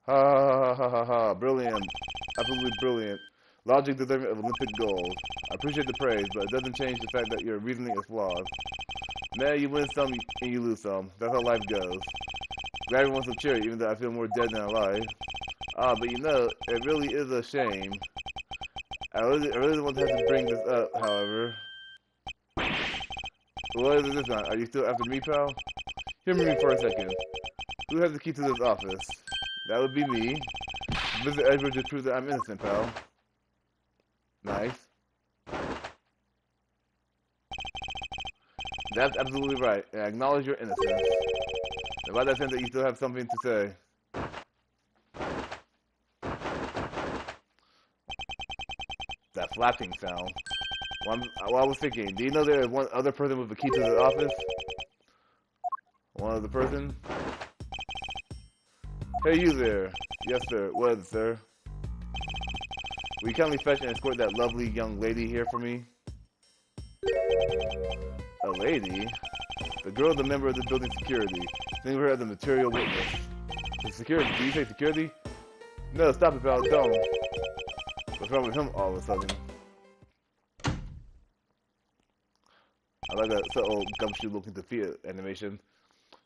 ha ha ha ha ha ha. Brilliant. Absolutely brilliant. Logic deserving of Olympic gold. I appreciate the praise, but it doesn't change the fact that your reasoning is flawed. Man, you win some and you lose some. That's how life goes. Glad everyone's so cheery, even though I feel more dead than alive. Ah, but you know, it really is a shame. I really want to have to bring this up, however. What is this now? Are you still after me, pal? Hear me for a second. Who has the key to this office? That would be me. Mr. Edward just proved that I'm innocent, pal. Nice. That's absolutely right, and I acknowledge your innocence. About that sense that you still have something to say. That flapping sound. Well, I was thinking, do you know there is one other person with the key to the office? One other person? Hey, you there. Yes, sir. What is it, sir? Will you kindly fetch and escort that lovely young lady here for me? A lady? The girl is a member of the building security. Think of her as a material witness. Security? Did you say security? No, stop it, pal. Don't. What's wrong with him all of a sudden? I like that subtle gumshoe looking defeat animation.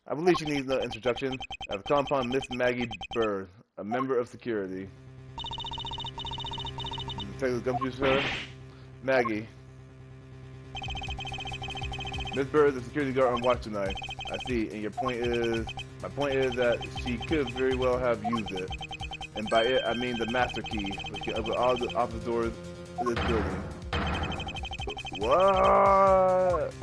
I believe she needs no introduction. I've come upon Miss Maggie Bird, a member of security. Detective Gumshoe, sir? Maggie. Miss Bird is the security guard on watch tonight. I see, and your point is... My point is that she could very well have used it. And by it, I mean the master key, which can open all the office doors in this building. What?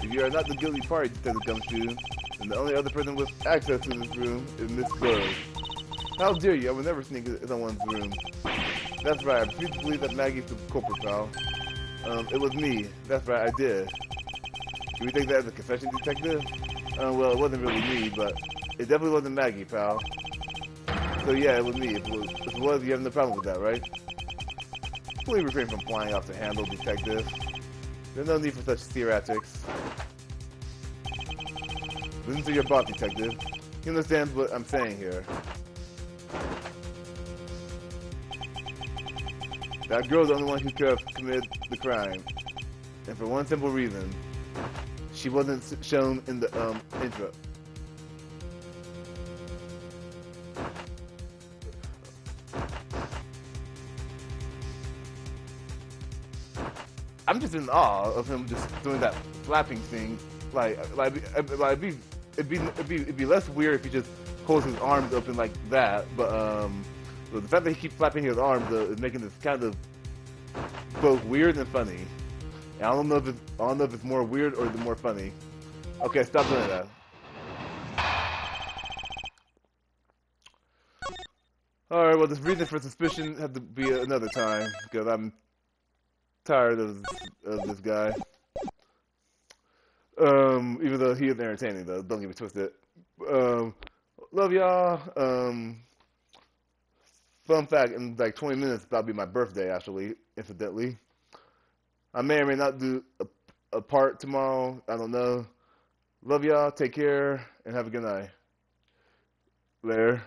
If you are not the guilty party, Detective Gumshoe, then the only other person with access to this room is Miss Bird. How dare you? I would never sneak in someone's room. That's right, I refuse to believe that Maggie's the culprit, pal. It was me. That's right, I did. Can we take that as a confession, Detective? Well, it wasn't really me, but it definitely wasn't Maggie, pal. So yeah, it was me. If it was, you have no problem with that, right? Please refrain from flying off the handle, Detective. There's no need for such theatrics. Listen to your boss, Detective. He understands what I'm saying here. That girl's the only one who could have committed the crime. And for one simple reason. She wasn't shown in the, intro. I'm just in awe of him just doing that flapping thing. It'd be less weird if he just holds his arms open like that. But the fact that he keeps flapping his arms is making this kind of both weird and funny. And I don't know if it's more weird or more funny. Okay, stop doing that. All right, well, this reason for suspicion had to be another time because I'm tired of this guy. Even though he is entertaining, though. Don't get me twisted. Love y'all. Fun fact: in like 20 minutes, that'll be my birthday. Actually, incidentally, I may or may not do a part tomorrow. I don't know. Love y'all. Take care and have a good night. Later.